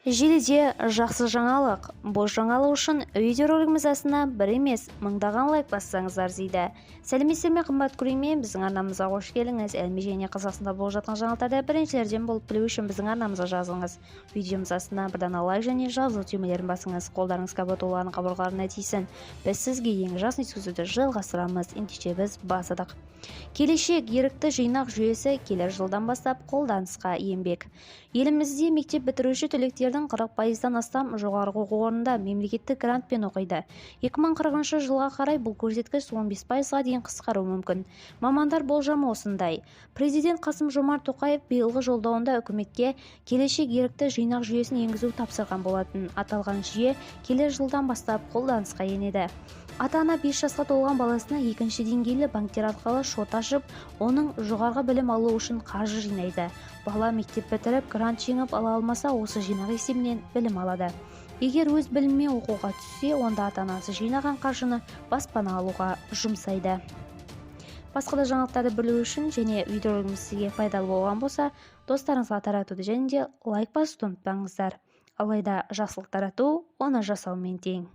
Желіде жақсы жаңалық. Бұл жаңалық үшін видеоролигіміз астына бір емес, мыңдаған лайк бассаңыздар дейді. Сәлеметсіздер ме, қымбат көрермен, біздің арнамызға қош келдіңіз. Әлемде және Қазақстанда болып жатқан жаңалықтарды біріншілерден болып білу үшін біздің арнамызға жазылыңыз. Видеомыз астына бір дана лайк және жазылу түймелерін басыңыз. Қолдарыңыз кабот олардың қабырғаларына тисін. Біз сізге ең жақсы жеткізуді жалғастырамыз. Ендеше біз бастадық. Келешек ерікті жинақ жүйесі келер жылдан бастап қолданысқа енбек. Елімізде мектеп бітіруші түлектердің 40%-дан астам жоғарғы оқу орнында мемлекеттік грантпен оқиды. 2040 жылға қарай бұл көрсеткіш 15%-ға дейін қысқаруы мүмкін. Мамандар болжамы осындай. Президент Қасым-Жомарт Тоқаев биылғы жолдауында үкіметке келешек ерікті жинақ жүйесін енгізу тапсырған болатын. Аталған жүйе келер жылдан бастап қолданысқа енеді. Ата-ана 5 жасқа толған баласына екінші деңгейлі банктер арқылы шот ашып, оның жоғарғы білім алу үшін қаржы жинайды. Бала мектеп бітіріп, грант жеңіп ала алмаса, осы жинақ есебінен білім алады. Егер өз біліммен оқуға түссе, онда ата-анасы жинаған қаржыны баспана алуға жұмсайды. Басқа да жаңалықтарды білу үшін және видеоролигіміз сізге пайдалы болған болса, достарыңызға таратуды және де лайк басуды ұмытпаңыздар. Алайда жақсылық тарату, оны жасаумен тең.